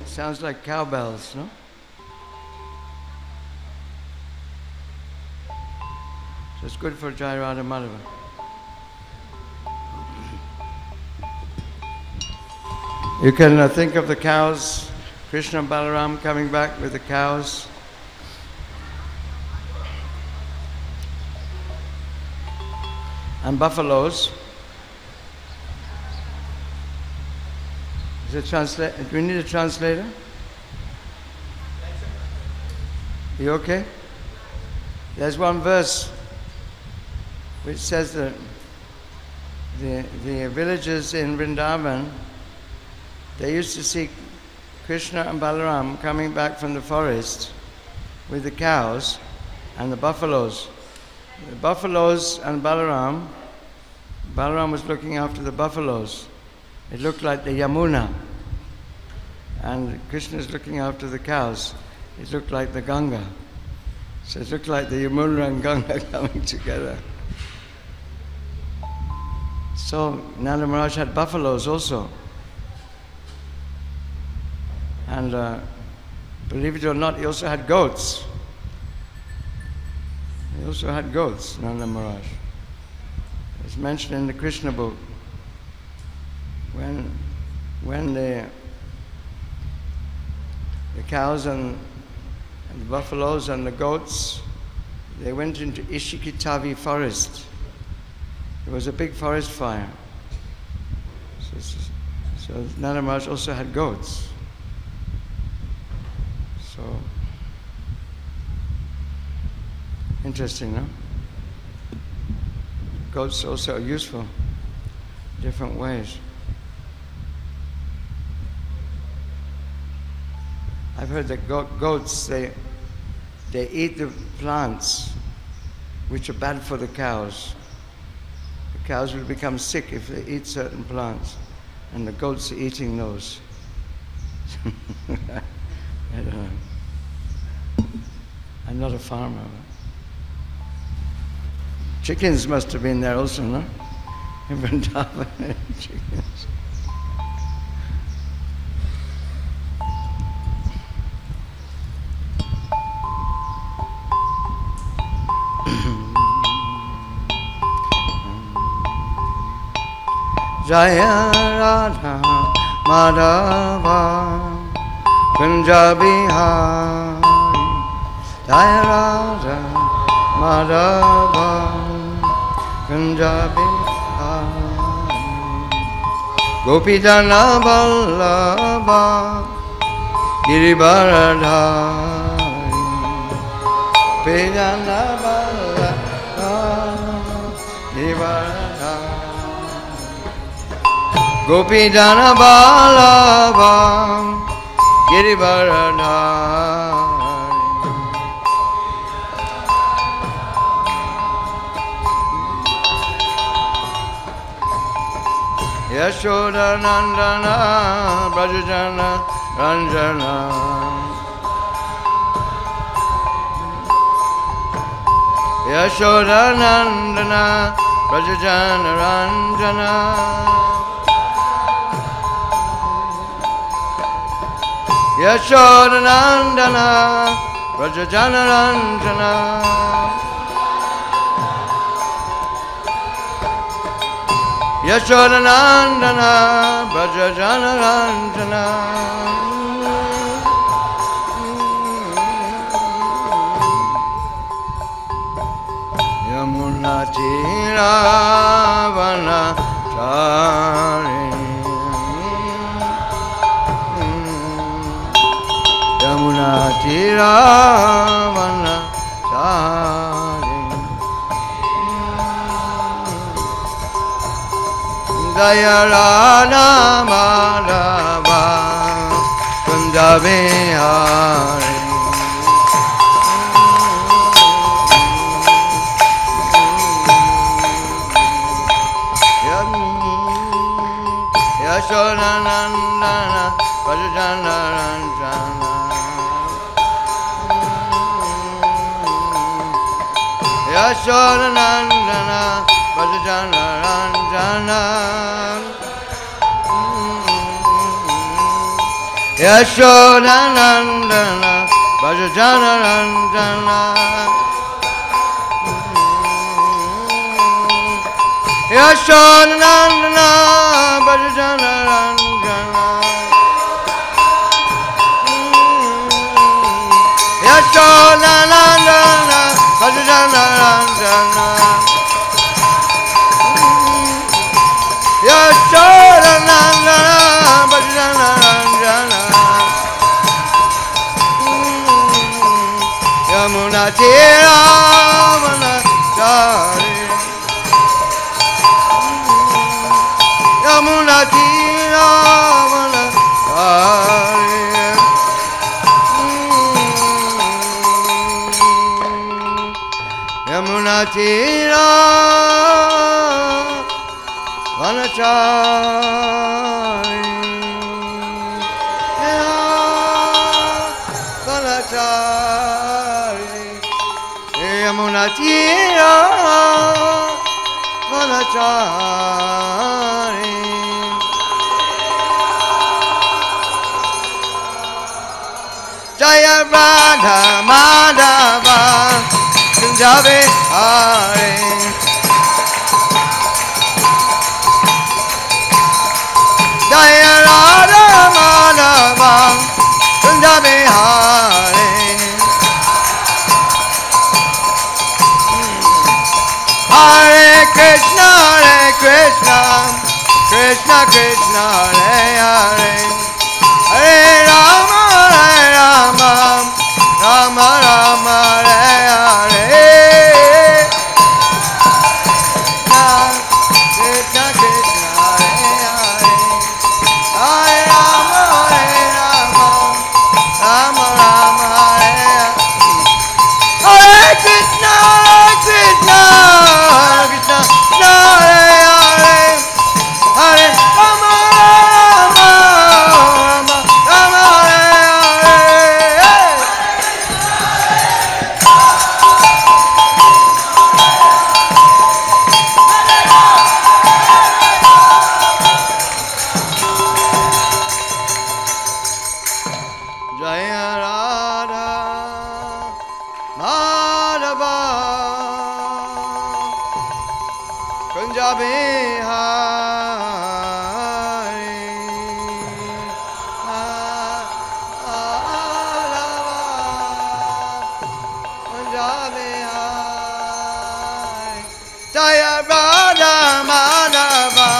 Sounds like cowbells, no? So it's good for Jai Radha Madhava. You can think of the cows, Krishna and Balaram coming back with the cows. And buffaloes. Is it translate? Do we need a translator? You okay? There's one verse which says that the villagers in Vrindavan, they used to see Krishna and Balaram coming back from the forest with the cows and the buffaloes. The buffaloes and Balaram was looking after the buffaloes. It looked like the Yamuna. And Krishna is looking after the cows. It looked like the Ganga. So it looked like the Yamuna and Ganga coming together. So Nanda Maharaj had buffaloes also. And believe it or not, he also had goats. He also had goats, Nanda Maharaj. It's mentioned in the Krishna book. When the cows and the buffaloes and the goats, they went into Ishikitavi forest. There was a big forest fire. So Nanda Maharaj also had goats. So, interesting, no? Goats also are useful, different ways. I've heard that goats, they eat the plants which are bad for the cows. The cows will become sick if they eat certain plants, and the goats are eating those. I don't know. I'm not a farmer. Chickens must have been there also, no? In Vrindavan, chickens. Jaya Radha Madhava Punjabi Hari Jaya Radha Madhava Punjabi Hari Gopi Jana Vallabha Girivaradhari Gopi Jana Vallabha Girivaradhari Gopi Jana Vallabha Girivaradhari Yashoda Nandana Brajajana Ranjana Yashoda Nandana Brajajana Ranjana Yashoda Nandana Brajajana Ranjana Yashoda Nandana Brajajana Ranjana Yamuna Tiravana Chari Yamuna Tiravana Chari Jaya Radha Madhava Punjabi Hari Yashoda Nandana Brajajana Ranjana Yashoda Nandana Brajajana Ranjana Yashodanandana Bhajajanarandana Yashodanandana Bhajajanarandana Yashodanandana Bhajajanarandana Yashodanandana Bhajajanarandana Yamuna Tira Manachari Yamuna Tira Manachari Yamuna Tira Manachari Manachari Yamuna Tira Manachari Jaya Radha Madhava Kunjabe Hare Jaya Radha Madhava Kunjabe Hare Hare Krishna Krishna Krishna Hare Hare Hare Rama Rama Rama Hare Hare Krishna Krishna Hare Hare Hare Rama Rama Rama Hare Hare Krishna Krishna Krishna Hare Hare Hare Rama Rama Rama Hare Hare Jaya Radha Madhava Punjabi Hari Punjabi Hari Jaya Radha Madhava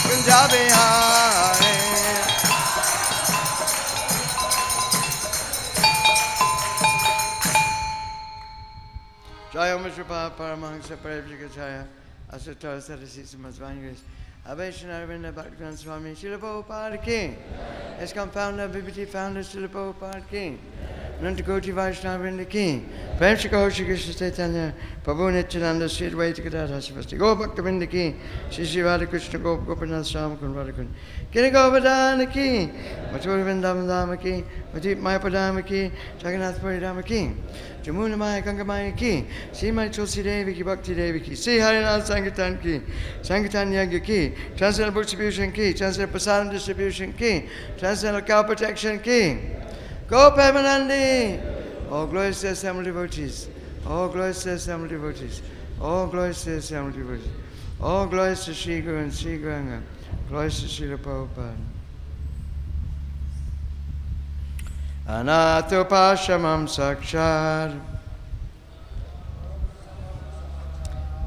Punjabi Hari Jaya Mishra Paramahansa Parivajikacharya Asatara Sadasi Samasvangris Abheshana Arvinda Bhaktivedanta Swami Srila Prabhupada Ki ISKCON founder, BBT founder Srila Prabhupada Ki Nantakoti Vaishnava Vrinda Ki Prem Shri Gaur Shri Krishna Chaitanya Prabhu Nityananda Sri Advaita Gadadhara Srivasti Gaur Bhakta Vrinda Ki Shri Shri Radha Krishna Gopinath Swami Kun Radha Kun Kiri Govardhana Ki Mathura Vrindavan Dhama Ki Madhip Mayapadama Ki Jagannath Puri Dhama Ki Jamuna Maya Ganga Maya Ki Srimad Tulsi Devi Ki Bhakti Devi Ki Sri Harinath Sankirtan Ki Sankirtan Yagya Ki Transcendental Book Distribution Ki Transcendental Prasadam Distribution Ki Transcendental Cow Protection Ki Go Premanandi All glories to the assembled devotees All glories to the assembled devotees All glories to the assembled devotees All glories to Sri Guru and Sri Gauranga Glories to Srila Prabhupada Anatopashamam Sakshar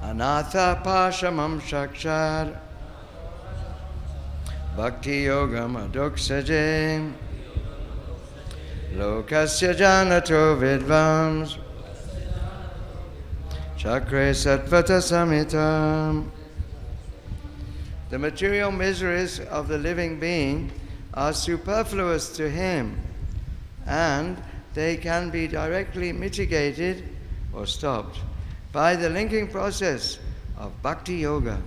Anathapashamam Sakshar Bhakti Yogam Adoksaje Lokasya Janato Vidvams Chakre Satvata Samitam. The material miseries of the living being are superfluous to him, and they can be directly mitigated or stopped by the linking process of Bhakti Yoga.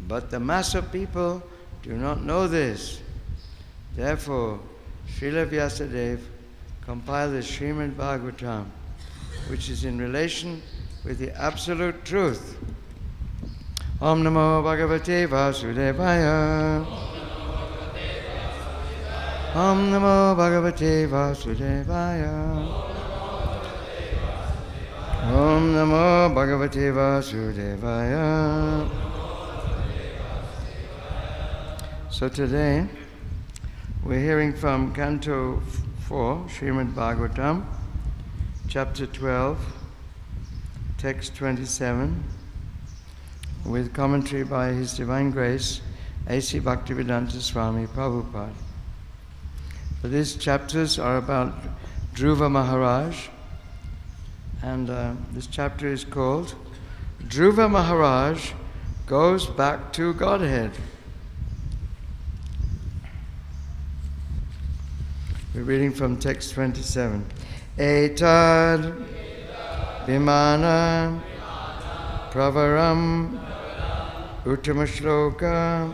But the mass of people do not know this. Therefore, Srila Vyasadeva compiled the Srimad Bhagavatam, which is in relation with the absolute truth. Om Namo Bhagavate Vasudevaya. Om Namo Bhagavate Vasudevaya. Om Namo Bhagavate Vasudevaya. So today we're hearing from Canto 4, Srimad Bhagavatam, Chapter 12, Text 27, with commentary by His Divine Grace, A.C. Bhaktivedanta Swami Prabhupada. So these chapters are about Dhruva Maharaj, and this chapter is called Dhruva Maharaj Goes Back to Godhead. We're reading from text 27. Etad Vimana Pravaram Uttamashloka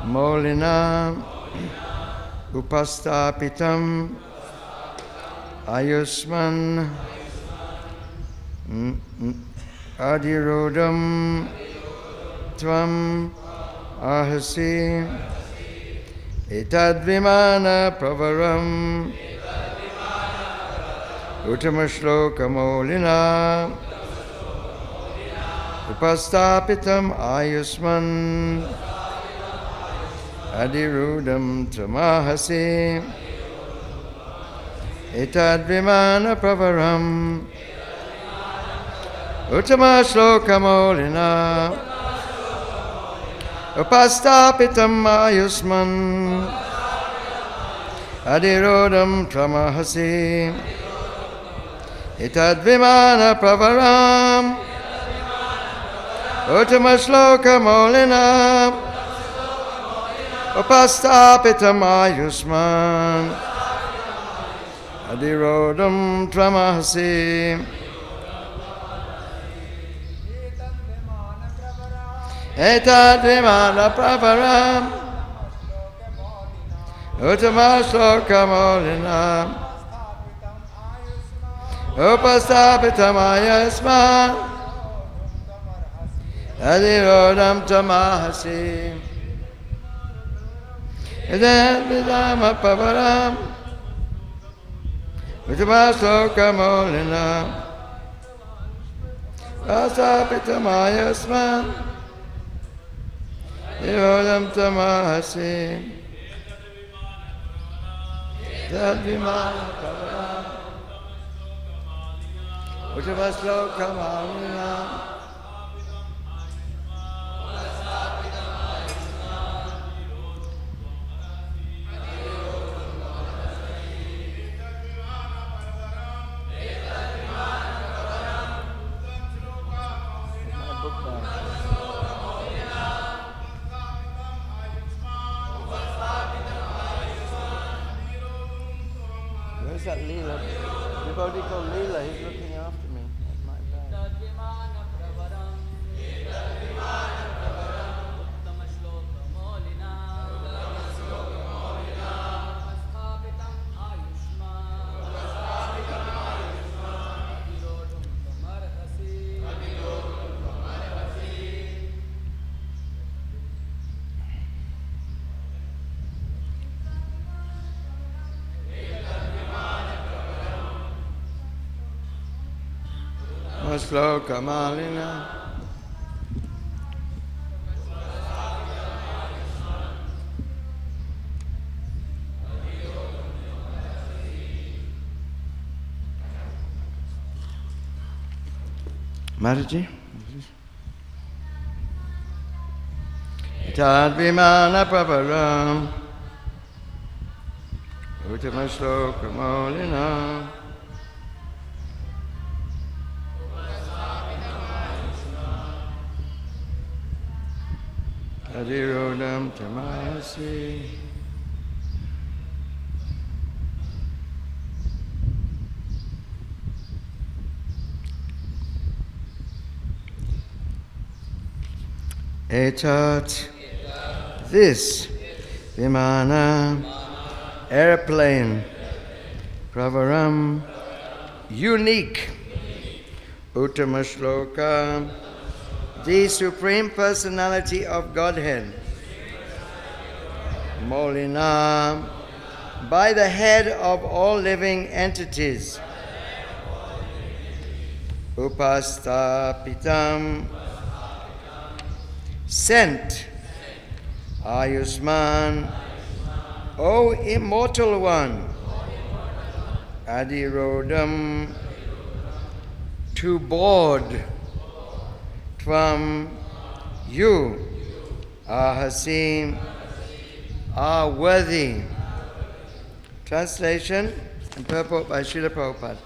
Molina Upastapitam Ayusman Adirodam Tvam Ahasi Etad Vimana Pravaram Uttamashloka Molina Upastapitam Ayusman Adirudam Tamahasi Etad Vimana Pravaram Uttamashloka Molina Upastapitam Ayusman Adirodam Tamahasi Etad Vimana Pravaram Uttamashloka Molina Upastapitam Ayusman Adirodam Tamahasi Etad Vimana Pravaram Uttamashloka Molina Upastapitam Ayusman Adirodam Tamahasi Etad Vimana Pravaram Uttamashloka Molina Upastapitam Ayusman Adirodam Tamahasi Etad Vimana Pravaram Uttamashloka Molina Where's that Leela? Devotee called Leela, he's looking after me at my bag. Shloka Malina Maharaji Etad Vimana Pravaram Uttamashloka Molina Adirodam Tamahasi Etat this Vimana airplane Pravaram unique Uttamashloka the Supreme Personality of Godhead Molina, by the head of all living entities. Upastapitam, sent. Ayusman, O immortal one. Adirodam, to board. Tvam, you. Ahasim, are worthy. Translation and purport by Srila Prabhupada.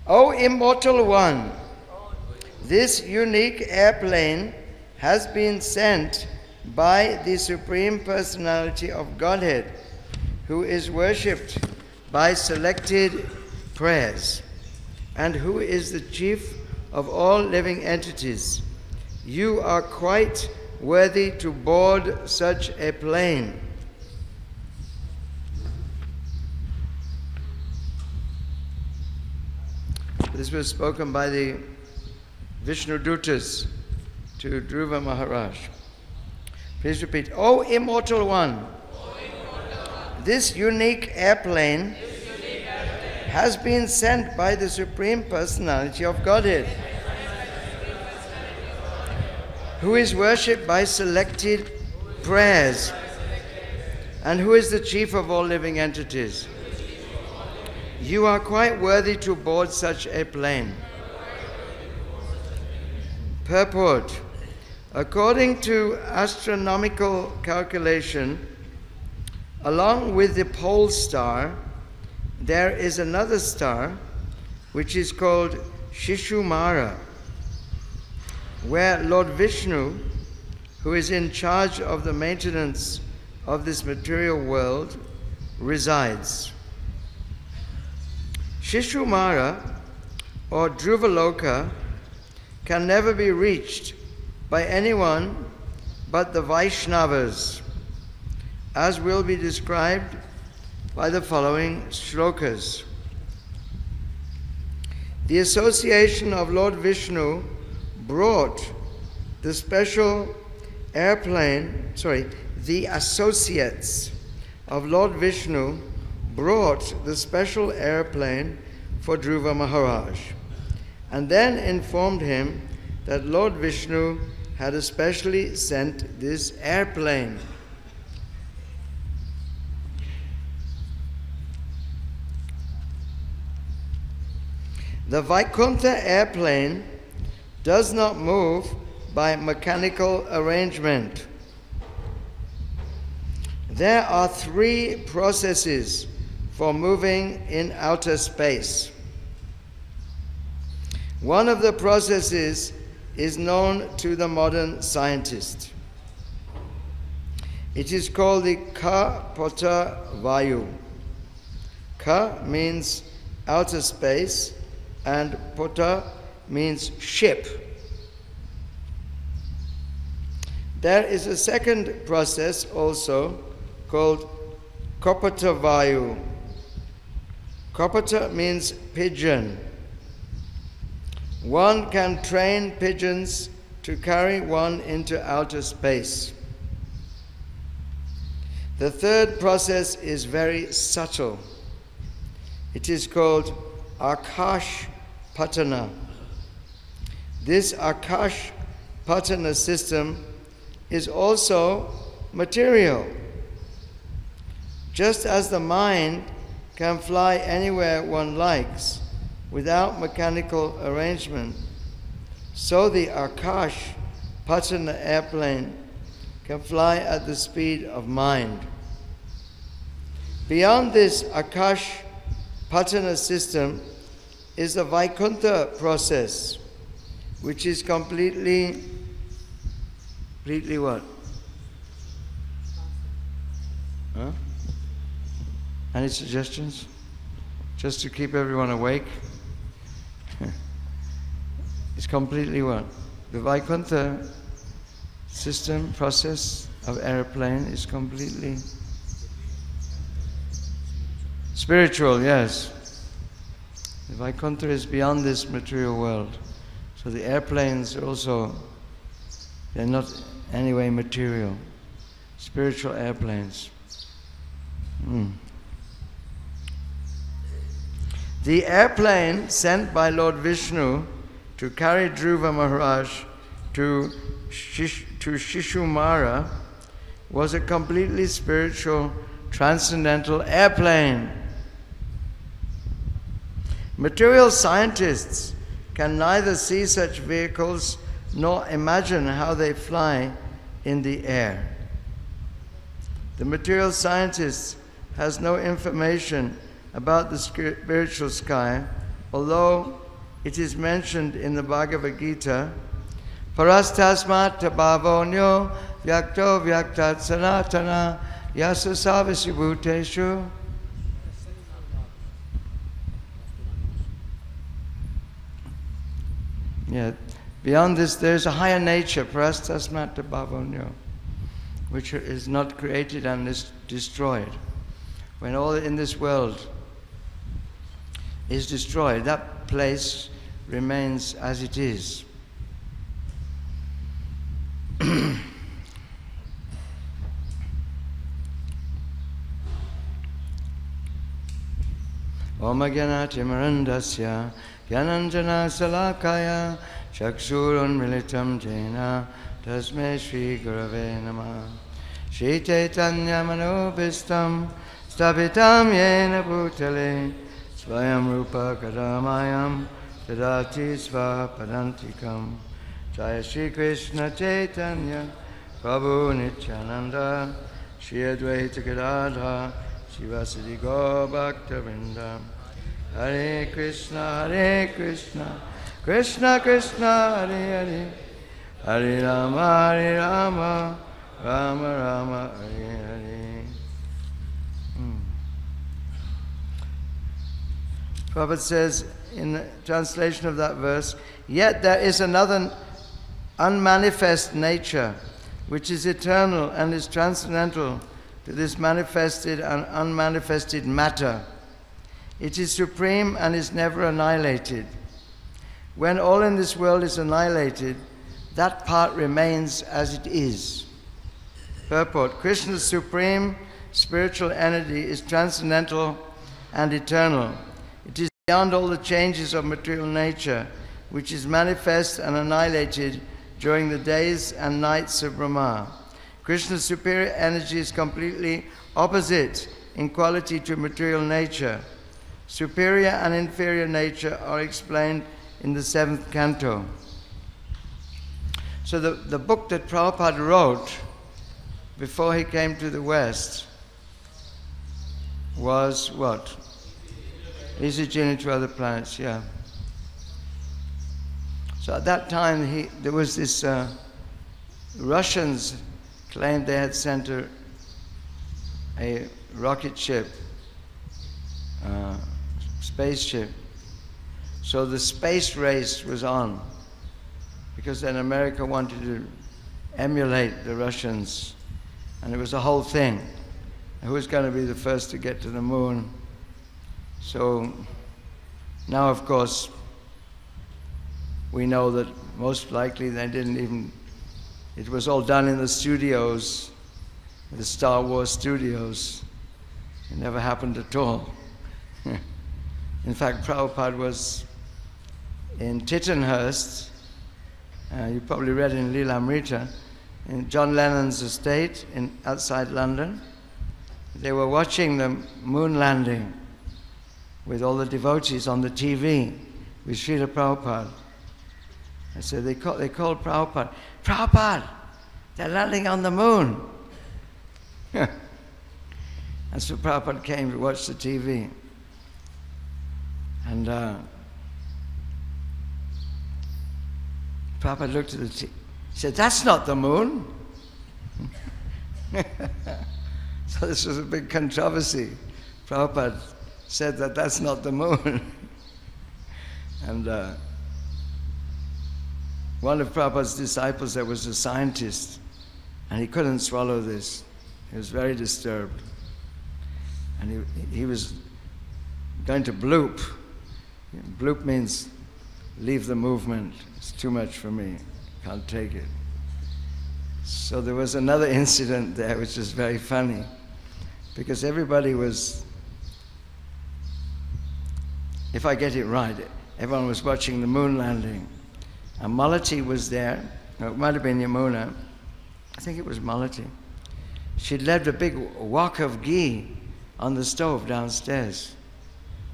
O immortal one, this unique airplane has been sent by the Supreme Personality of Godhead, who is worshipped by selected prayers, and who is the chief of all living entities. You are quite worthy to board such a plane. This was spoken by the Vishnu Dutas to Dhruva Maharaj. Please repeat. O immortal one, this unique airplane has been sent by the Supreme Personality of Godhead, who is worshipped by selected prayers, and who is the chief of all living entities. You are quite worthy to board such a plane. Purport. According to astronomical calculation, along with the pole star, there is another star which is called Shishumara, where Lord Vishnu, who is in charge of the maintenance of this material world, resides. Shishumara, or Dhruvaloka, can never be reached by anyone but the Vaishnavas, as will be described by the following shlokas. The association of Lord Vishnu brought the special airplane, the associates of Lord Vishnu brought the special airplane for Dhruva Maharaj, and then informed him that Lord Vishnu had especially sent this airplane. The Vaikuntha airplane does not move by mechanical arrangement. There are three processes for moving in outer space. One of the processes is known to the modern scientist. It is called the Kapota Vayu. Ka means outer space, and Pota means ship. There is a second process also called Kapota Vayu. Kapota means pigeon. One can train pigeons to carry one into outer space. The third process is very subtle. It is called Akash Patana. This Akash Patana system is also material. Just as the mind can fly anywhere one likes without mechanical arrangement, so the Akash Patana airplane can fly at the speed of mind. Beyond this Akash Patana system is the Vaikuntha process, which is completely what? Huh? Any suggestions? Just to keep everyone awake? It's completely what? The Vaikuntha system, process of airplane is completely spiritual, yes. The Vaikuntha is beyond this material world. So the airplanes are also, they're not anyway material. Spiritual airplanes. The airplane sent by Lord Vishnu to carry Dhruva Maharaj to Shishumara was a completely spiritual, transcendental airplane. Material scientists can neither see such vehicles nor imagine how they fly in the air. The material scientist has no information about the spiritual sky, although it is mentioned in the Bhagavad Gita, Parastasmat bhavonyo vyakto vyaktat sanatana yasa savasibhuteshu. Yeah. Beyond this, there is a higher nature, Parastasmat bhavonyo, which is not created and is destroyed. When all in this world is destroyed, that place remains as it is. Om Gyanati Marandasya Gyananjana Salakaya Chakshurun Militam Jena Tasme Shri Gurave Namah Shri Chaitanya Manobhistam Stapitam Yena Bhutale Svayam Rupa Kadamayam Tadati Svapadantikam Jaya Shri Krishna Chaitanya Prabhu Nityananda Shri Advaita Gadadha Shivasadi Gaur Bhakta-vrinda. Hare Krishna, Krishna Krishna, Hare Hare, Hare Rama, Rama Rama, Hare Hare. Prabhupada says in the translation of that verse, yet there is another unmanifest nature which is eternal and is transcendental to this manifested and unmanifested matter. It is supreme and is never annihilated. When all in this world is annihilated, that part remains as it is. Purport: Krishna's supreme spiritual energy is transcendental and eternal. It is beyond all the changes of material nature, which is manifest and annihilated during the days and nights of Brahma. Krishna's superior energy is completely opposite in quality to material nature. Superior and inferior nature are explained in the 7th canto. So the book that Prabhupada wrote before he came to the West was what? Easy Journey to Other Planets, yeah. So at that time there was this, Russians claimed they had sent a rocket ship, spaceship. So the space race was on, because then America wanted to emulate the Russians, and it was a whole thing. Who was going to be the first to get to the moon? So now, of course, we know that most likely they didn't even, it was all done in the studios, the Star Wars studios. It never happened at all. In fact, Prabhupada was in Tittenhurst, you probably read in Lilamrita, in John Lennon's estate outside London. They were watching the moon landing with all the devotees on the TV with Srila Prabhupada. And so they called Prabhupada, Prabhupada, they're landing on the moon. And so Prabhupada came to watch the TV. And Prabhupada looked at the TV. He said, that's not the moon. So this was a big controversy. Prabhupada said that that's not the moon. And one of Prabhupada's disciples there was a scientist, and he couldn't swallow this. He was very disturbed. And he was going to bloop. Bloop means leave the movement. It's too much for me. Can't take it. So there was another incident there which was very funny. because everybody was, if I get it right, everyone was watching the moon landing. And Malati was there. No, it might have been Yamuna. I think it was Malati. She'd left a big wok of ghee on the stove downstairs.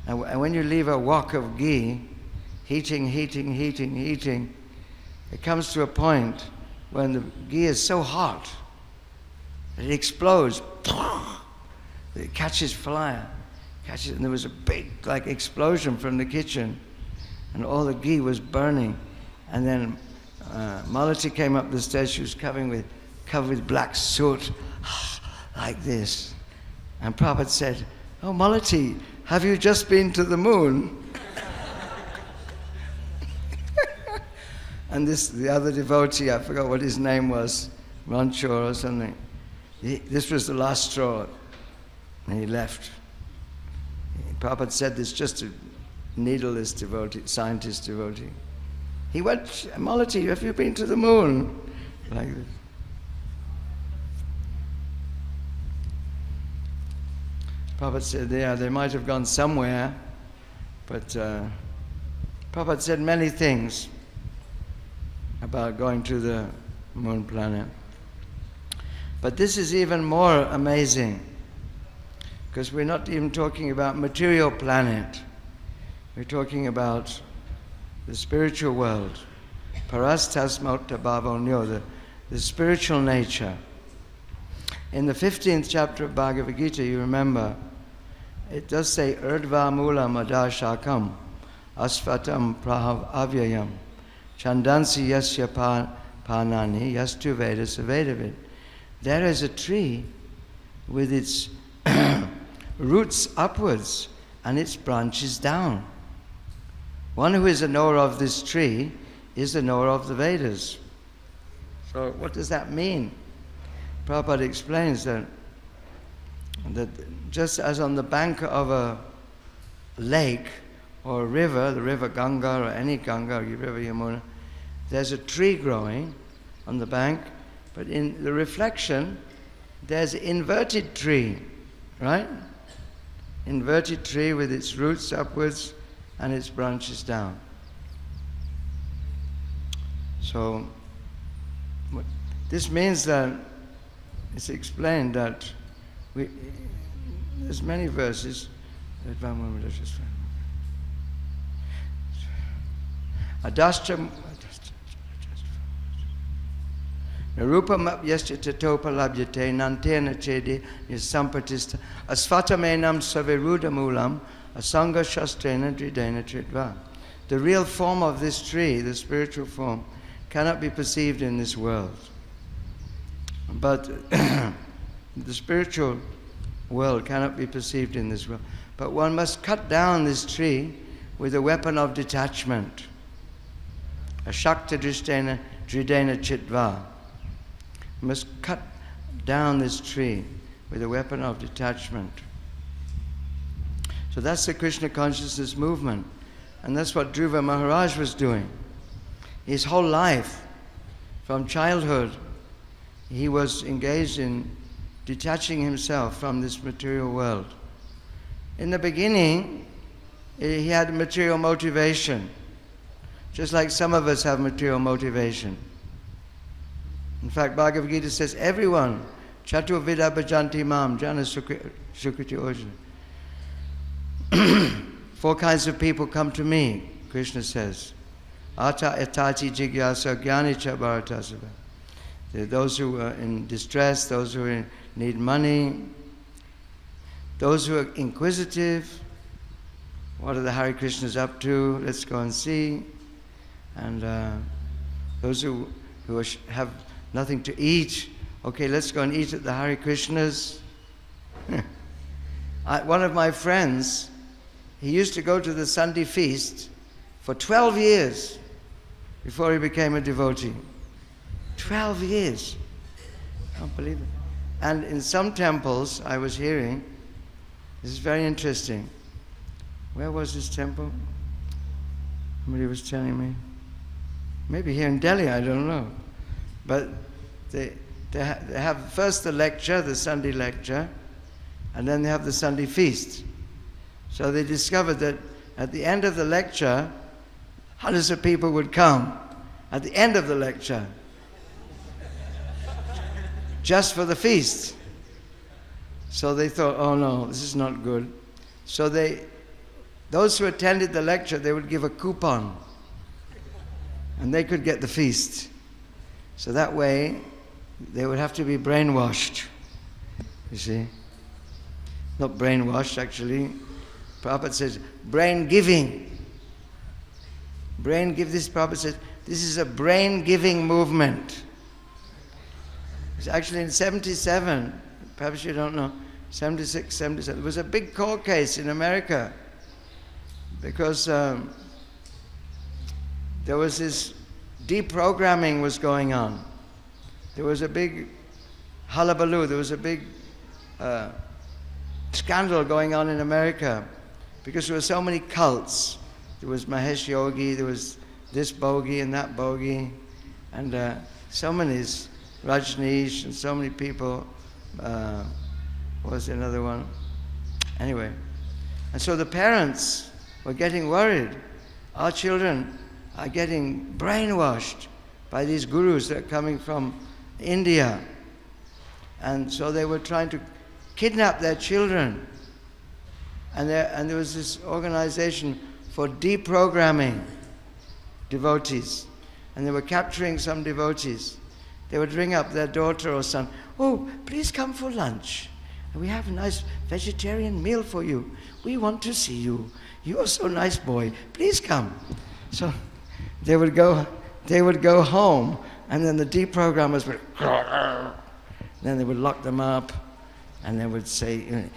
And when you leave a wok of ghee, heating, it comes to a point when the ghee is so hot that it explodes. It catches fire. And there was a big explosion from the kitchen, and all the ghee was burning. And then Malati came up the stairs. She was covered with black soot, like this. And Prabhupada said, "Oh, Malati, have you just been to the moon?" And the other devotee, I forgot what his name was, Ranchor or something. This was the last straw, and he left. Prabhupada said this just to needle this devotee, scientist devotee. He went, "Malati, have you been to the moon?" Like this. Prabhupada said, yeah, they might have gone somewhere, but Prabhupada said many things about going to the moon planet. But this is even more amazing, because we're not even talking about material planet. We're talking about the spiritual world. Parastasmota bhavonyo, the spiritual nature. In the 15th chapter of Bhagavad Gita, you remember, it does say, Urdhva mula madashakam, asvatam prahav avyayam, chandansi yasya panani, yastu vedas vedavid. There is a tree with its roots upwards and its branches down. One who is a knower of this tree is a knower of the Vedas. So what does that mean? Prabhupada explains that just as on the bank of a lake or a river, the river Ganga or any Ganga, or river Yamuna, there's a tree growing on the bank, but in the reflection there's an inverted tree, right? Inverted tree with its roots upwards and its branches down. So this means that it's explained that there's many verses. Adashtra Narupam apyasya tatopa labhyate nantena chedi nisampatista asvatamenam saveruda mulam asanga shastrena dridena tridva. The real form of this tree, the spiritual form, cannot be perceived in this world. But the spiritual world cannot be perceived in this world. But one must cut down this tree with a weapon of detachment. Ashakta drishtena dridena chitva. You must cut down this tree with a weapon of detachment. So that's the Krishna consciousness movement. And that's what Dhruva Maharaj was doing. His whole life, from childhood, he was engaged in detaching himself from this material world. In the beginning, he had material motivation, just like some of us have material motivation. In fact, Bhagavad Gita says, everyone, Chaturvida bhajanti mam, jana sukriti ojana. 4 kinds of people come to me, Krishna says. Ata etati jigyasa jnani cha bharatasava. Those who are in distress, those who need money, those who are inquisitive. What are the Hare Krishnas up to? Let's go and see. And those who have nothing to eat. Okay, let's go and eat at the Hare Krishnas. One of my friends, he used to go to the Sunday feast for 12 years before he became a devotee. 12 years. I can't believe it. And in some temples, I was hearing, this is very interesting. Where was this temple? Somebody was telling me. Maybe here in Delhi, I don't know. But they have first the lecture, the Sunday lecture, and then they have the Sunday feast. So they discovered that at the end of the lecture, hundreds of people would come at the end of the lecture just for the feast. So they thought, oh no, this is not good. So those who attended the lecture, they would give a coupon and they could get the feast. So that way, they would have to be brainwashed, you see. Not brainwashed, actually. Prabhupada says, brain giving. Prabhupada says, this is a brain giving movement. It's actually in 77, perhaps you don't know, 76, 77, there was a big court case in America because there was this deprogramming was going on. There was a big hullabaloo, there was a big scandal going on in America because there were so many cults. There was Mahesh Yogi, there was this bogey and that bogey, and so many, Rajneesh and so many people. What was another one? Anyway, and so the parents were getting worried. Our children are getting brainwashed by these gurus that are coming from India. And so they were trying to kidnap their children. And there was this organization for deprogramming devotees. And they were capturing some devotees. They would ring up their daughter or son, oh, please come for lunch. We have a nice vegetarian meal for you. We want to see you. You're so nice, boy. Please come. So they would go home, and then the deprogrammers would, then they would lock them up, and they would say,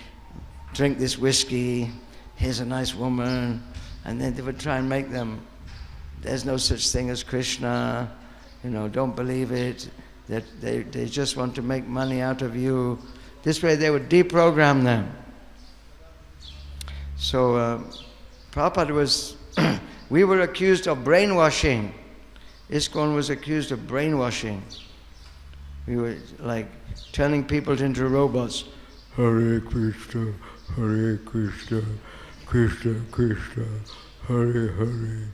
drink this whiskey, here's a nice woman, and then they would try and make them, there's no such thing as Krishna, don't believe it, that they just want to make money out of you. This way they would deprogram them. So Prabhupada was, we were accused of brainwashing. ISKCON was accused of brainwashing. We were like turning people into robots. Hare Krishna, Hare Krishna, Krishna Krishna, Hare Hare,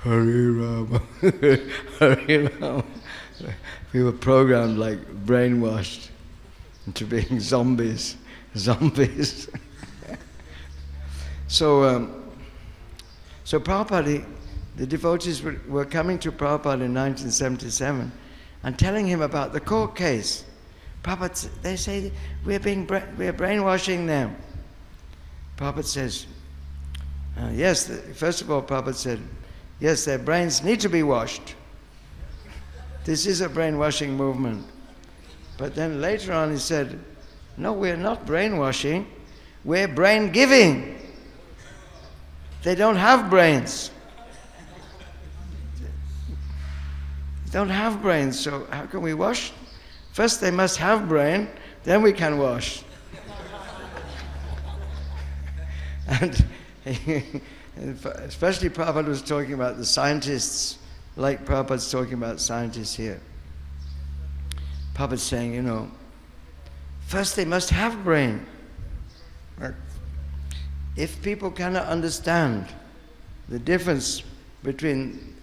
Hare Rama, Hare Rama. We were programmed like brainwashed into being zombies. So Prabhupada, the devotees were coming to Prabhupada in 1977 and telling him about the court case. Prabhupada, they say, we're brainwashing them. Prabhupada says, yes, first of all, Prabhupada said, yes, their brains need to be washed. This is a brainwashing movement. But then later on he said, no, we're not brainwashing, we're brain giving. They don't have brains. They don't have brains, so how can we wash? First they must have brain, then we can wash. And especially Prabhupada was talking about the scientists, like Prabhupada's talking about scientists here. Prabhupada's saying, first they must have brain. If people cannot understand the difference between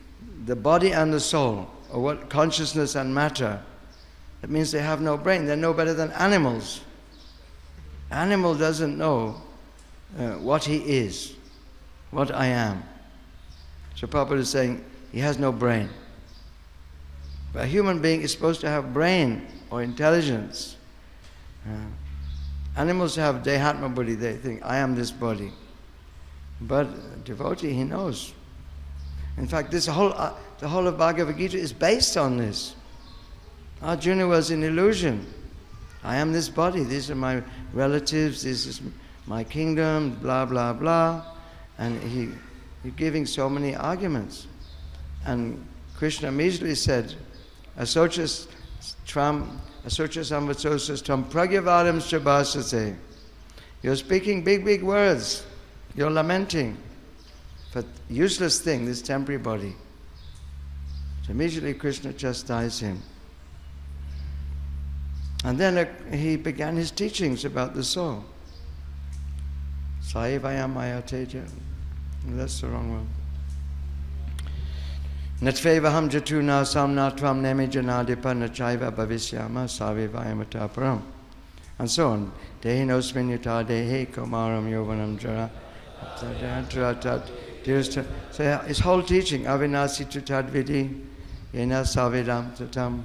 the body and the soul, or what consciousness and matter, that means they have no brain. They're no better than animals. Animal doesn't know what he is, what I am. So Prabhupada is saying he has no brain. But a human being is supposed to have brain or intelligence. Animals have dehatma buddhi, they think, I am this body. But a devotee, he knows. In fact, the whole of Bhagavad Gita is based on this. Arjuna was in illusion. I am this body, these are my relatives, this is my kingdom, blah, blah, blah. And he's giving so many arguments. And Krishna immediately said, Asochas samvatsosas tvam pragyavadam shabhasate. You're speaking big words. You're lamenting for useless thing, this temporary body. So immediately Krishna chastised him. And then he began his teachings about the soul. Saivayam Ayateja. That's the wrong one. Natvevaham jatuna samnatvam neme janadipa nachaiva bhavisyama savivayamata param. And so on. Dehi nosminyata dehi komaram yovanam jara. So his whole teaching, avinasi tutadvidi, yena savidam tatam,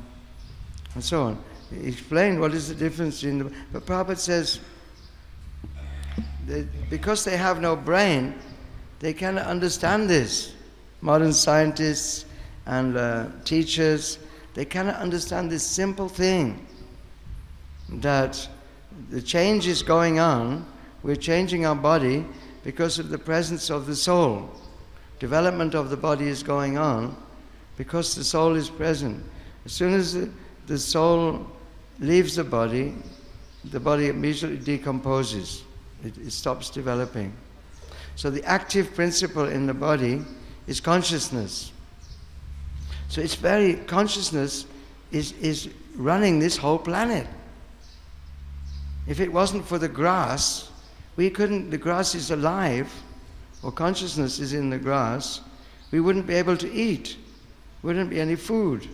and so on. He explained what is the difference in the... But Prabhupada says, because they have no brain, they cannot understand this. Modern scientists and teachers, they cannot understand this simple thing, that the change is going on, we're changing our body because of the presence of the soul. Development of the body is going on because the soul is present. As soon as the soul leaves the body immediately decomposes. It stops developing. So the active principle in the body is consciousness. So it's consciousness is running this whole planet. If it wasn't for the grass, the grass is alive, or consciousness is in the grass, we wouldn't be able to eat. Wouldn't be any food.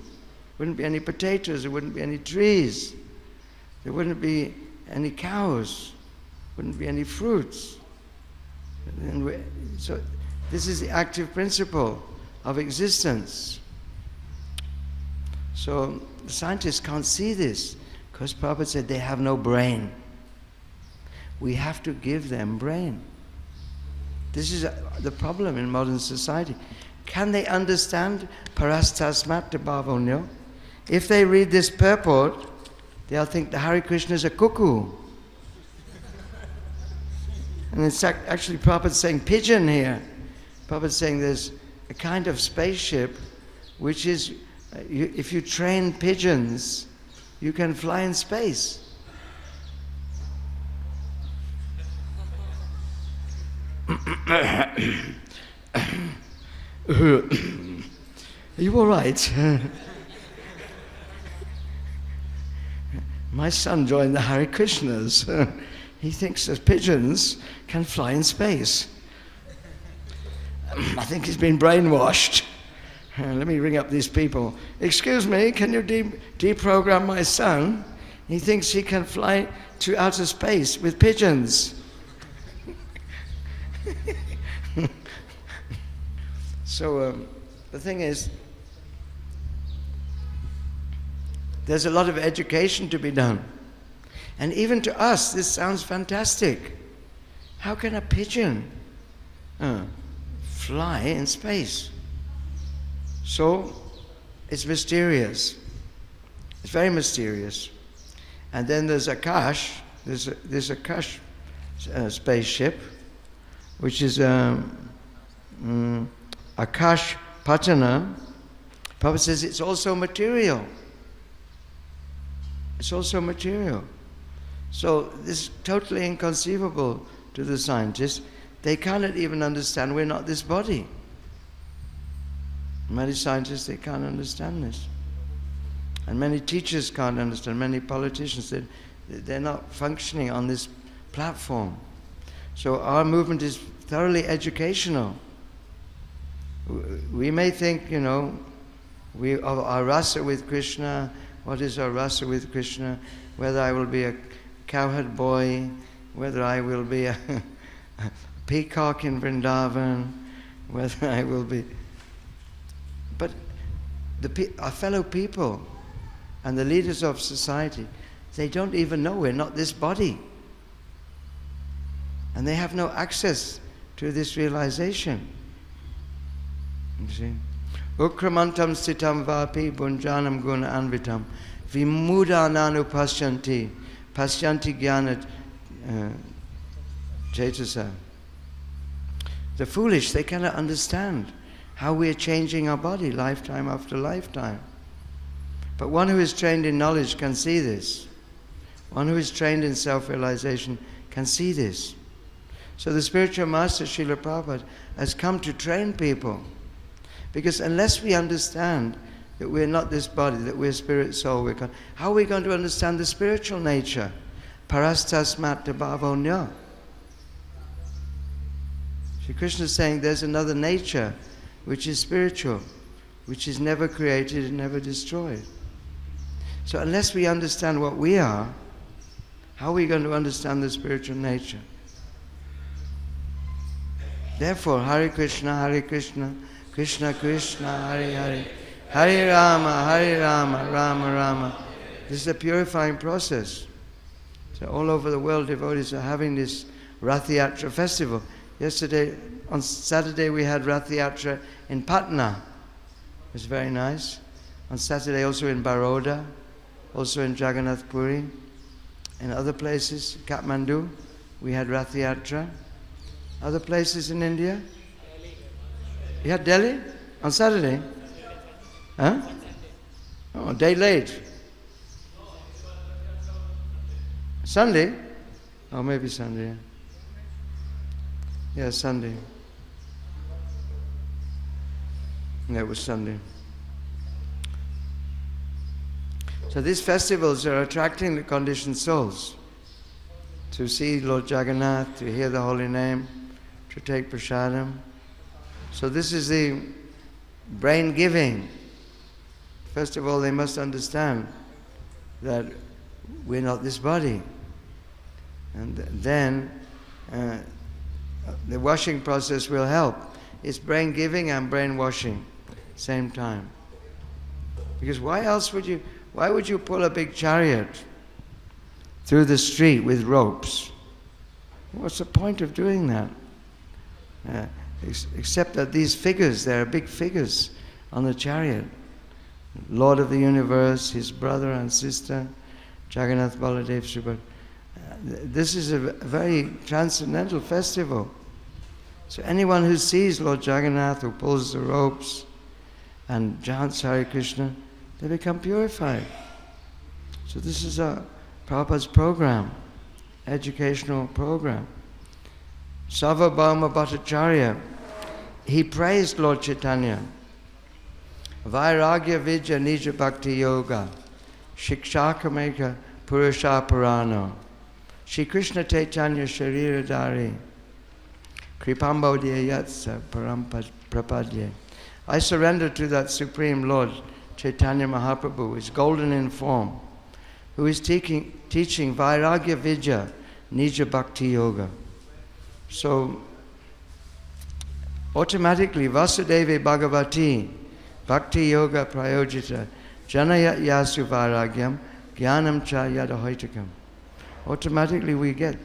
Wouldn't be any potatoes. There wouldn't be any trees. There wouldn't be any cows. Wouldn't be any fruits. So this is the active principle of existence. So the scientists can't see this because Prabhupada said they have no brain. We have to give them brain. This is the problem in modern society. Can they understand parastasmat bhavonyo? If they read this purport, they'll think the Hare Krishna is a cuckoo. And it's actually Prabhupada's saying pigeon here. Prabhupada's saying there's a kind of spaceship which is, if you train pigeons, you can fly in space. Are you all right? My son joined the Hare Krishnas. He thinks that pigeons can fly in space. I think he's been brainwashed. Let me ring up these people. Excuse me, can you deprogram my son? He thinks he can fly to outer space with pigeons. So the thing is, there's a lot of education to be done. And even to us, this sounds fantastic. How can a pigeon fly in space? So it's mysterious. It's very mysterious. And then there's Akash. There's Akash spaceship, which is Akash Patana. Prabhupada says it's also material. It's also material. So this is totally inconceivable to the scientists. They cannot even understand we're not this body. Many scientists, they can't understand this. And many teachers can't understand, many politicians, they're not functioning on this platform. So our movement is thoroughly educational. We may think, you know, our rasa with Krishna, what is our rasa with Krishna, whether I will be a cowherd boy, whether I will be a peacock in Vrindavan, whether I will be... But our fellow people and the leaders of society, they don't even know we're not this body. And they have no access to this realization. You see? Ukramantam stitam vapi bunjanam guna anvitam vimudananu pasyanti jnana cetasa. The foolish, they cannot understand how we are changing our body lifetime after lifetime. But one who is trained in knowledge can see this. One who is trained in self-realization can see this. So the spiritual master, Srila Prabhupada, has come to train people. Because unless we understand that we're not this body, that we're spirit, soul, how are we going to understand the spiritual nature? Parastasmat bhavonya. So Krishna is saying there's another nature which is spiritual, which is never created and never destroyed. So unless we understand what we are, how are we going to understand the spiritual nature? Therefore, Hare Krishna, Krishna Krishna, Hare Hare, Hare Rama, Rama Rama. This is a purifying process. So all over the world, devotees are having this Rath Yatra festival. Yesterday, on Saturday, we had Rath Yatra in Patna. It was very nice. On Saturday, also in Baroda, also in Jagannath Puri, and other places, Kathmandu, we had Rath Yatra. Other places in India? You had Delhi on Saturday? Huh? Oh, a day late. Sunday? Oh, maybe Sunday. Yeah, Sunday. Yeah, it was Sunday. So these festivals are attracting the conditioned souls to see Lord Jagannath, to hear the holy name, to take prasadam. So this is the brain giving. First of all, they must understand that we're not this body. And then the washing process will help. It's brain giving and brain washing, same time. Because why would you pull a big chariot through the street with ropes? What's the point of doing that? Except that these figures, there are big figures on the chariot. Lord of the universe, his brother and sister, Jagannath Baladev Subhadra. This is a very transcendental festival. So anyone who sees Lord Jagannath, who pulls the ropes and chants Hare Krishna, they become purified. So this is Prabhupada's program, educational program. Sarvabhauma Bhattacharya, he praised Lord Chaitanya. Vairagya Vidya Nija Bhakti Yoga, Shikshakameka Purusha Purano, Shri Krishna Chaitanya Sharira Dari, Kripambo Yatsa Prapadye. I surrender to that Supreme Lord, Chaitanya Mahaprabhu, who is golden in form, who is teaching Vairagya Vidya Nija Bhakti Yoga. So, automatically, Vasudeve Bhagavati, Bhakti Yoga Prayojita, Janayat Yasu Vairagyam, Jnanam Cha Yadahoitakam. Automatically we get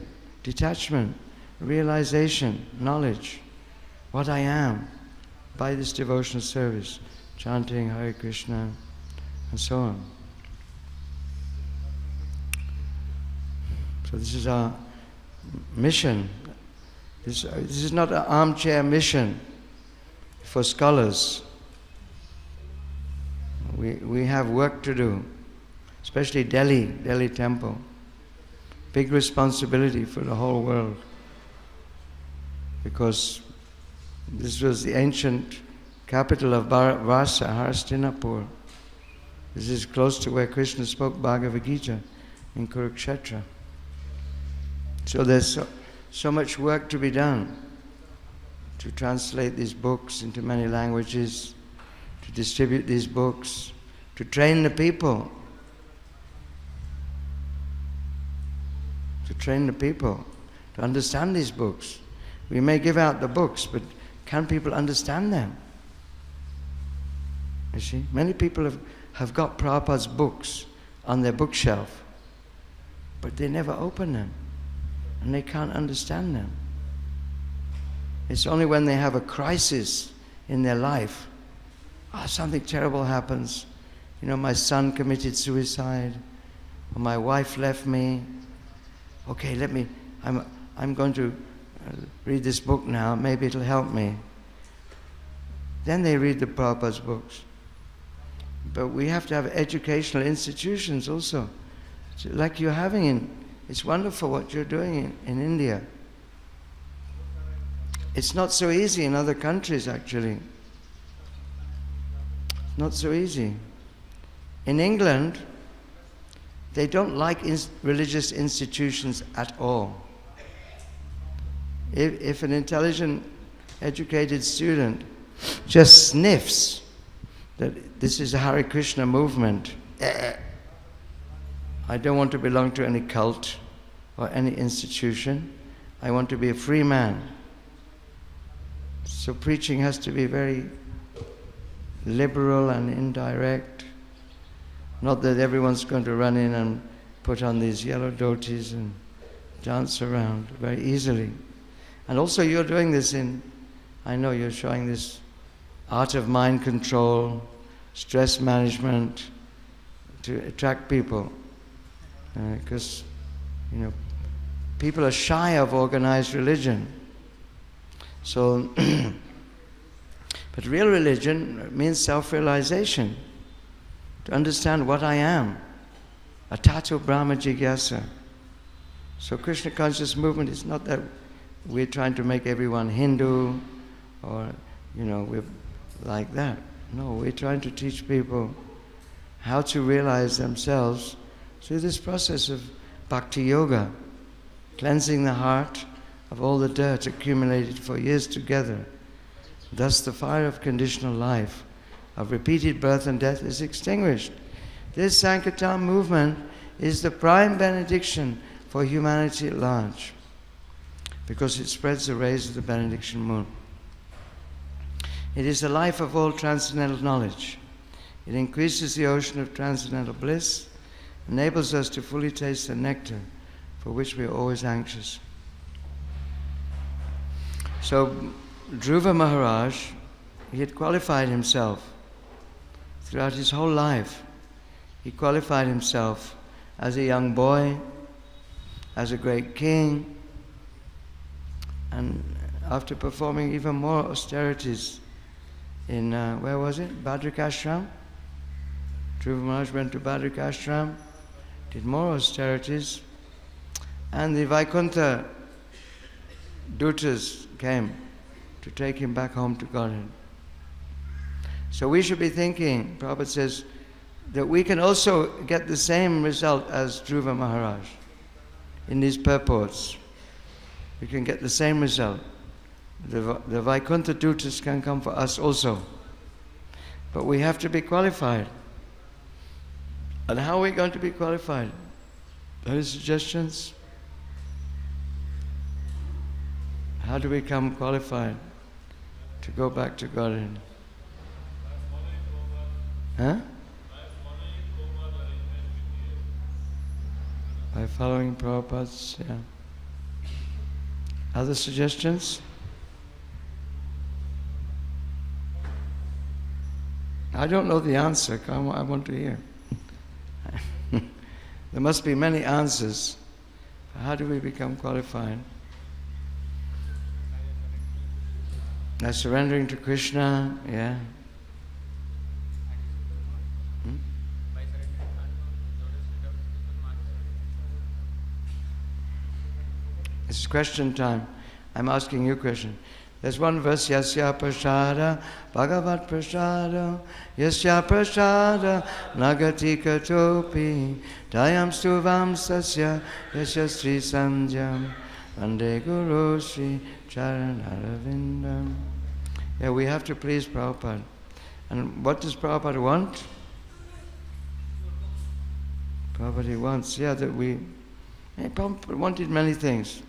detachment, realization, knowledge, what I am, by this devotional service, chanting Hare Krishna, and so on. So this is our mission. This is not an armchair mission for scholars. We have work to do, especially Delhi temple. Big responsibility for the whole world, because this was the ancient capital of Vasa, Hastinapur. This is close to where Krishna spoke Bhagavad Gita in Kurukshetra. So there's so much work to be done to translate these books into many languages, to distribute these books, to train the people. To train the people to understand these books. We may give out the books, but can people understand them? You see, many people have got Prabhupada's books on their bookshelf, but they never open them, and they can't understand them. It's only when they have a crisis in their life, something terrible happens. You know, my son committed suicide, or my wife left me. Okay, I'm going to read this book now, maybe it'll help me. Then they read the Prabhupada's books. But we have to have educational institutions also, like you're having it's wonderful what you're doing in India. It's not so easy in other countries, actually. Not so easy. In England, they don't like religious institutions at all. If an intelligent educated student just sniffs that this is a Hare Krishna movement, I don't want to belong to any cult or any institution. I want to be a free man. So preaching has to be very liberal and indirect. Not that everyone's going to run in and put on these yellow dhotis and dance around very easily. And also you're doing this I know you're showing this art of mind control, stress management to attract people. Because, people are shy of organized religion. So, but real religion means self-realization, to understand what I am, atato brahma jigyasa. So Krishna conscious movement is not that we're trying to make everyone Hindu or, we're like that. No, we're trying to teach people how to realize themselves through this process of bhakti yoga, cleansing the heart of all the dirt accumulated for years together. Thus the fire of conditional life, of repeated birth and death, is extinguished. This Sankirtan movement is the prime benediction for humanity at large, because it spreads the rays of the benediction moon. It is the life of all transcendental knowledge. It increases the ocean of transcendental bliss, enables us to fully taste the nectar for which we are always anxious. So Dhruva Maharaj, he had qualified himself throughout his whole life. He qualified himself as a young boy, as a great king, and after performing even more austerities in, where was it? Badrikashram. Dhruva Maharaj went to Badrikashram, did more austerities, and the Vaikuntha Dutas came to take him back home to Godhead. So we should be thinking, Prabhupada says, that we can also get the same result as Dhruva Maharaj in these purports. We can get the same result. The Vaikuntha Dutas can come for us also. But we have to be qualified. And how are we going to be qualified? Any suggestions? How do we become qualified to go back to Godhead? Huh? By following Prabhupada's, yeah. Other suggestions? I don't know the answer. I want to hear. There must be many answers. How do we become qualified? Now surrendering to Krishna, yeah. This is question time. I'm asking you a question. There's one verse, Yasya Prasada, Bhagavat Prasada, Yasya Prasada, Nagati Katopi, Dayam Stuvam Sasya, Yasya Sri Sanjam, Vande Guru Sri Charanaravinda. Yeah, we have to please Prabhupada. And what does Prabhupada want? Prabhupada wants, yeah, that we... Prabhupada wanted many things.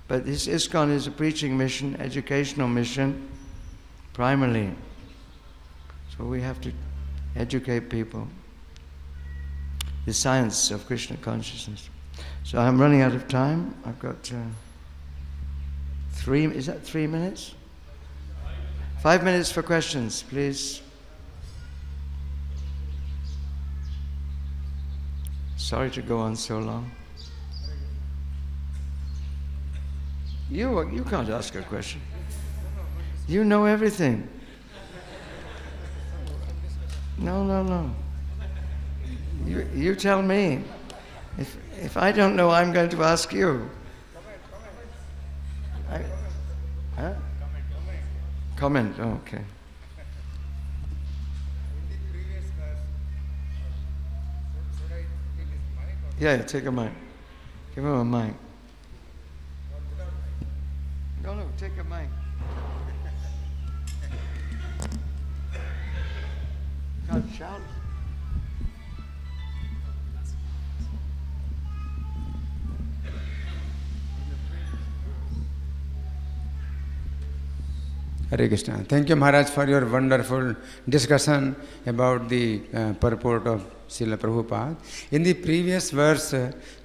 But this ISKCON is a preaching mission, educational mission, primarily. So we have to educate people. The science of Krishna consciousness. So I'm running out of time. I've got 3 minutes? 5 minutes for questions, please. Sorry to go on so long. You can't ask a question. You know everything. No. You tell me. If I don't know, I'm going to ask you. Huh? Comment. Oh, okay. Yeah, take a mic. Give him a mic. No, take a mic. Can't shout. Hare Krishna. Thank you, Maharaj, for your wonderful discussion about the purport of Srila Prabhupada. In the previous verse,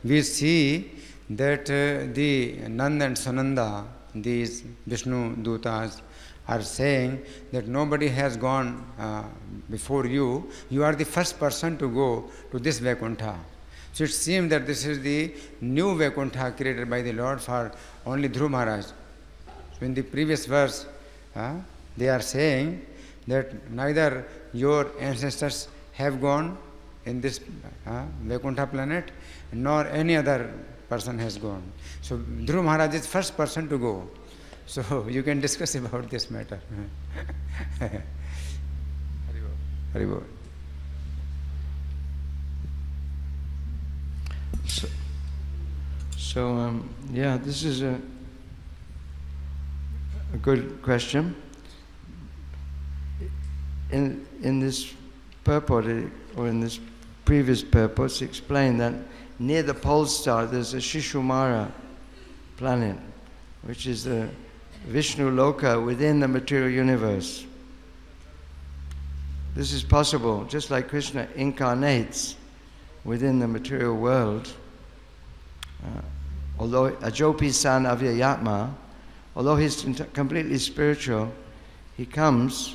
we see that the Nanda and Sananda, these Vishnu Dutas, are saying that nobody has gone before you. You are the first person to go to this Vaikuntha. So it seems that this is the new Vaikuntha created by the Lord for only Dhruva Maharaj. So in the previous verse, they are saying that neither your ancestors have gone in this Vaikuntha planet, nor any other person has gone. So Dhruva Maharaj is first person to go. So you can discuss about this matter. Haribol. So yeah, this is a good question. In this purport, or in this previous purport, it's explained that near the pole star there's a Shishumara planet, which is the Vishnu Loka within the material universe. This is possible, just like Krishna incarnates within the material world. Although Ajopi San Avyayatma, although he's completely spiritual, he comes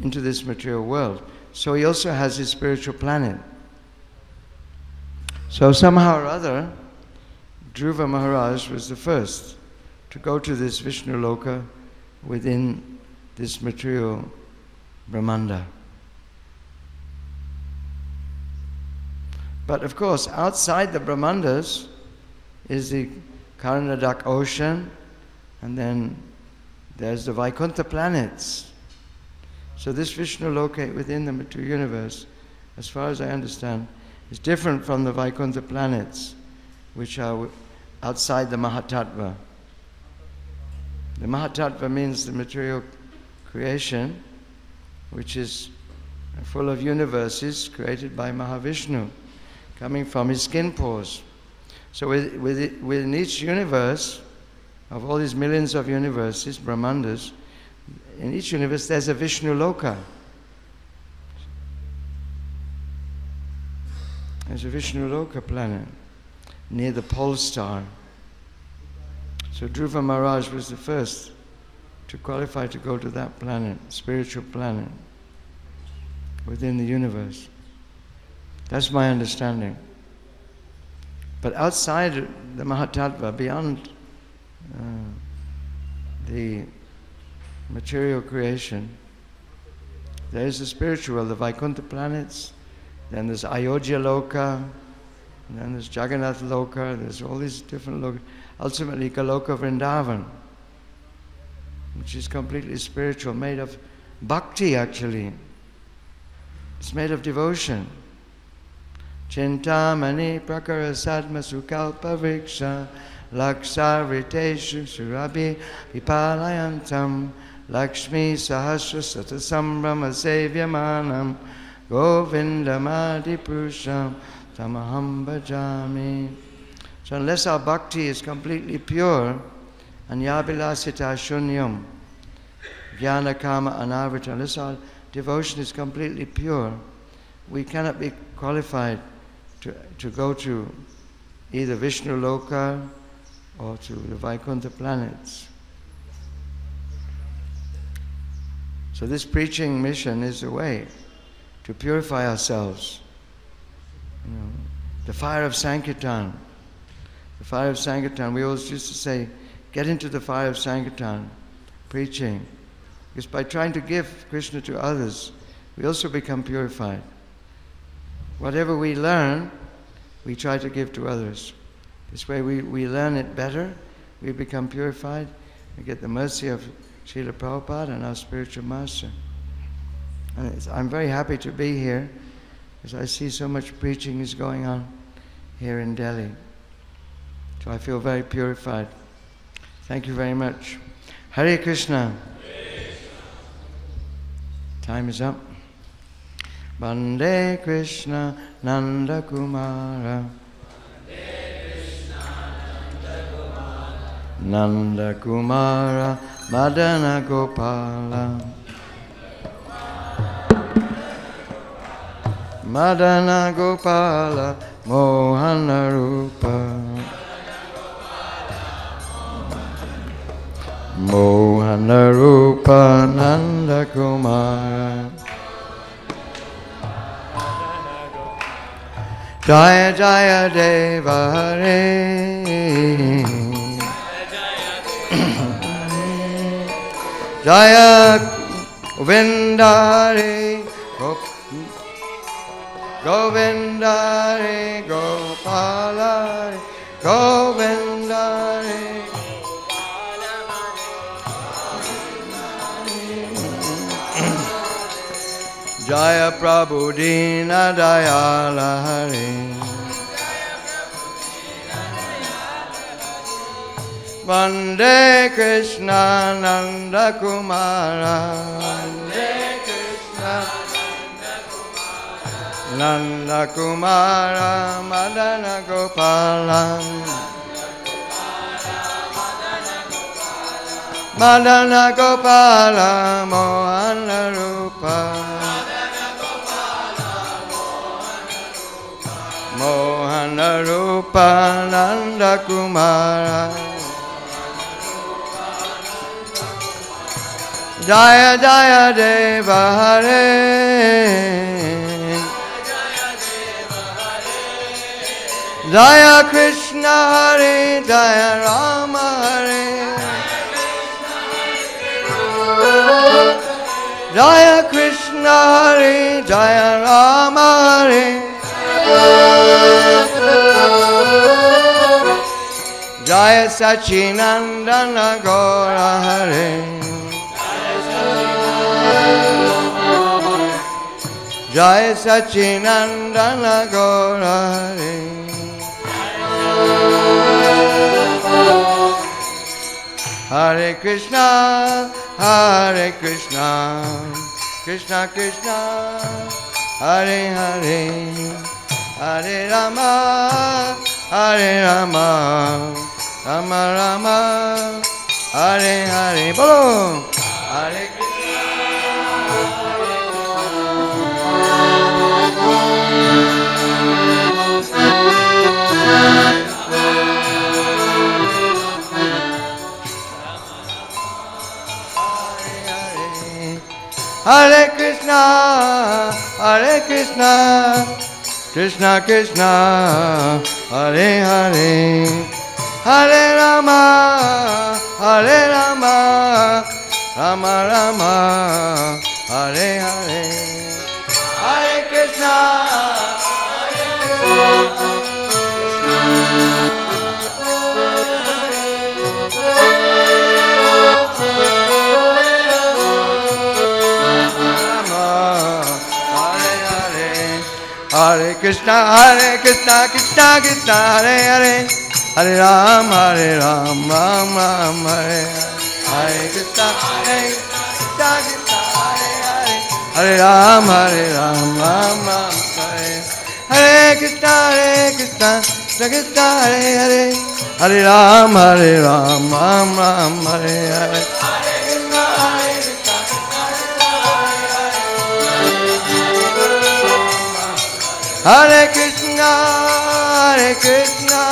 into this material world. So he also has his spiritual planet. So somehow or other, Dhruva Maharaj was the first to go to this Vishnu Loka within this material Brahmanda. But of course, outside the Brahmandas is the Karnadak ocean, and then there's the Vaikuntha planets. So this Vishnu Loka within the material universe, as far as I understand, is different from the Vaikuntha planets, which are outside the Mahatattva. The Mahatattva means the material creation, which is full of universes created by Mahavishnu, coming from his skin pores. So within each universe, of all these millions of universes, Brahmandas, in each universe there's a Vishnu Loka. There's a Vishnu Loka planet near the pole star. So Dhruva Maharaj was the first to qualify to go to that planet, spiritual planet, within the universe. That's my understanding. But outside the Mahatattva, beyond the material creation, there is the spiritual, the Vaikuntha planets, then there's Ayodhya Loka, and then there's Jagannath Loka, there's all these different lokas. Ultimately, Goloka Vrindavan, which is completely spiritual, made of bhakti actually. It's made of devotion. Chintamani prakara sadma sukalpa vriksha laksa riteshu surabhi vipalayantam lakshmi sahasra satasambrama sevyamanam govindamadi purusham tamaham bhajami. So unless our bhakti is completely pure, anyabilasita shunyam, jnana kama anavrita, unless our devotion is completely pure, we cannot be qualified to go to either Vishnu Loka or to the Vaikuntha planets. So this preaching mission is a way to purify ourselves. You know, the fire of Sankirtan. The fire of Sankirtan, we always used to say, get into the fire of Sankirtan, preaching. Because by trying to give Krishna to others, we also become purified. Whatever we learn, we try to give to others. This way we learn it better, we become purified, we get the mercy of Srila Prabhupada and our spiritual master. And I'm very happy to be here, because I see so much preaching is going on here in Delhi. So I feel very purified. Thank you very much. Hare Krishna. Time is up. Vande Krishna Nanda Kumara. Nanda Kumara Madana Gopala. Madana Gopala Mohana Rupa. Mohana Rupa Nanda Kumara. Jaya Jaya Deva Hare. Jaya Govindare Govindare Gopalare Govindare Jaya Prabhu Dina Dayala Hare. Vande Krishna Nanda Kumara. Vande Krishna Nanda Kumara Madana Gopala. Madana Gopala Mohana Rupa. Mohana Rupa Nanda Kumara. Jaya Jaya Deva Hare. Jaya Krishna Hare. Jaya Rama Hare. Jaya Krishna Hare. Jaya Rama Hare. Jaya Sachinandana Gaura Hare. Jaya Sachinandana Gaura Hare. Hare Krishna, Hare Krishna, Krishna Krishna, Hare Hare, Hare Rama, Hare Rama, Rama Rama, Hare Hare. Bolo, Hare Krishna. Hare Krishna, Hare Krishna, Krishna Krishna, Hare Hare, Hare Rama, Hare Rama, Rama Rama, Hare Hare, Hare Krishna, Hare Krishna. Hare Krishna, Krishna Krishna, Hare Hare, Hare Ram, Ram Ram, Hare Hare Krishna, Krishna Krishna, Hare Hare, Hare Ram, Ram Ram, Hare Hare Krishna, Krishna Krishna, Hare Hare, Hare Ram, Ram Ram, Hare Hare. Hare Krishna,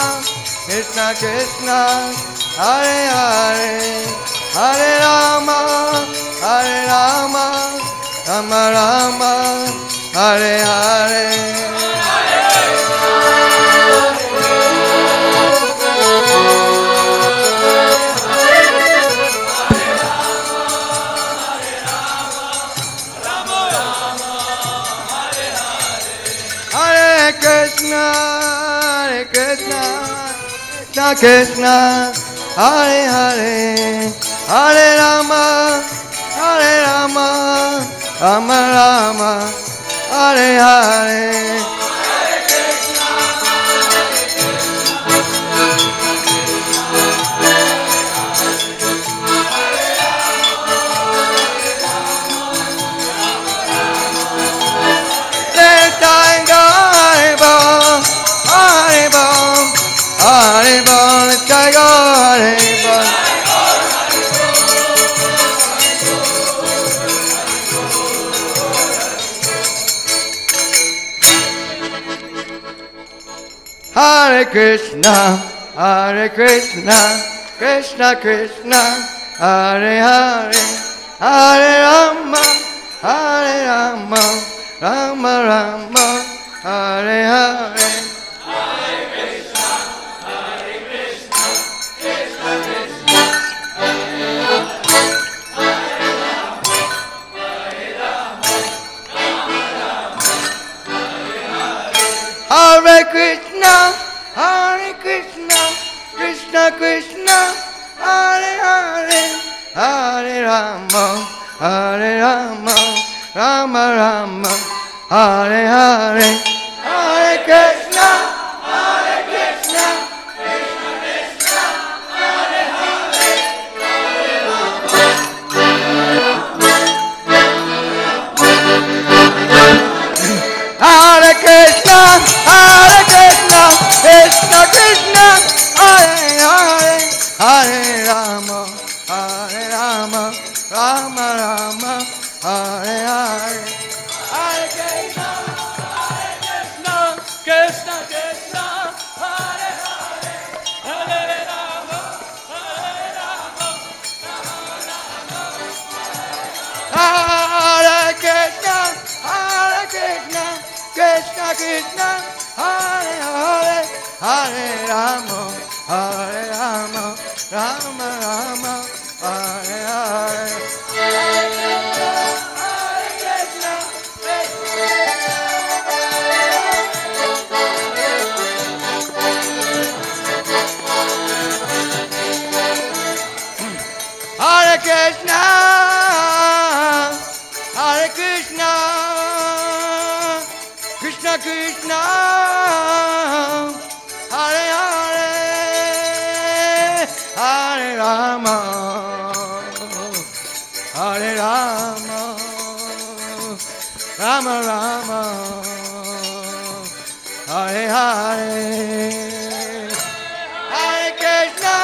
Krishna Krishna, Hare Hare, Hare Rama, Rama Rama, Hare Hare. Krishna, Krishna Krishna, Hare Hare, Hare Rama, Rama Rama, Hare Hare. Hare Bol, Nitai Gaur Hare Bol. Hare Krishna, Krishna Krishna, Hare Hare, Hare Rama, Hare Rama, Rama Rama, Hare Hare. Hare Krishna, Krishna Krishna, Hare Rama, Hare Rama, Hare Rama, Rama Rama, Hare Hare. Hare Krishna, Krishna Krishna, Hare Hare, Hare Rama, Hare Rama, Rama Rama, Hare Hare. Hare Krishna, Krishna Krishna, Hare Hare, Hare Rama, Hare Krishna, Krishna Krishna, Hare Hare, Hare Rama, Hare Rama, Rama Rama, Hare Hare. Hare Krishna, Krishna Krishna, Hare Hare, Hare Rama, Hare Rama, Rama Rama, Hare Krishna, Krishna Krishna, Hare Hare, Hare Rama, Hare Rama, Rama Rama, Hare Hare. Hare Krishna, Hare Krishna, Krishna Krishna, Hare Hare, Hare Rama, Hare Rama, Rama Rama, Hare Hare. Hare Krishna,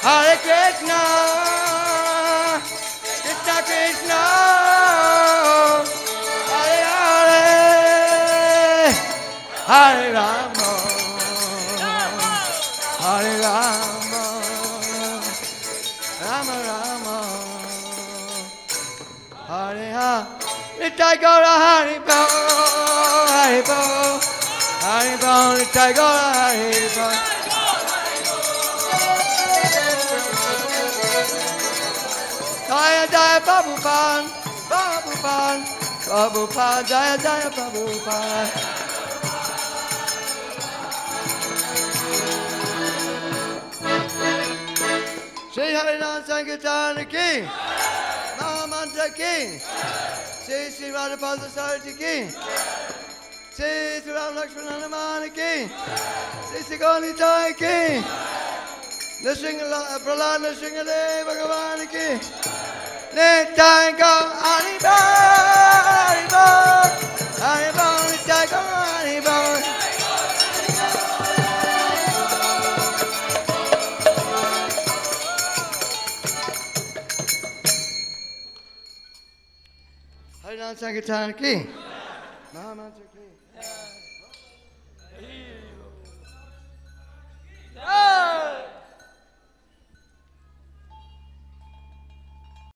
Hare Krishna, Krishna Krishna, Hare Hare, Hare Rama, Hare Rama, Rama Rama, Hare Hare. Nitai Gaura Hari Bol, Hari Bol, Hari Bol, Nitai Gaura Hari Bol. Jaya Jaya Prabhupada, Prabhupada, Prabhupada, Jaya Jaya Prabhupada. Shri Harinam Sankirtan ki, Maha Mantra ki, Shri Shri Radhapada Sarati ki, Shri Shri Ram Lakshman Hanuman ki, Shri Shri Gaunitai ki, Prahlad Nrsimhadev Bhagavan ki. Nitai Gaur Hari Bol, Hari Bol, Hari Bol, Nitai Gaur Hari Bol. Harinam Sankirtan ki, Maha Mantra ki.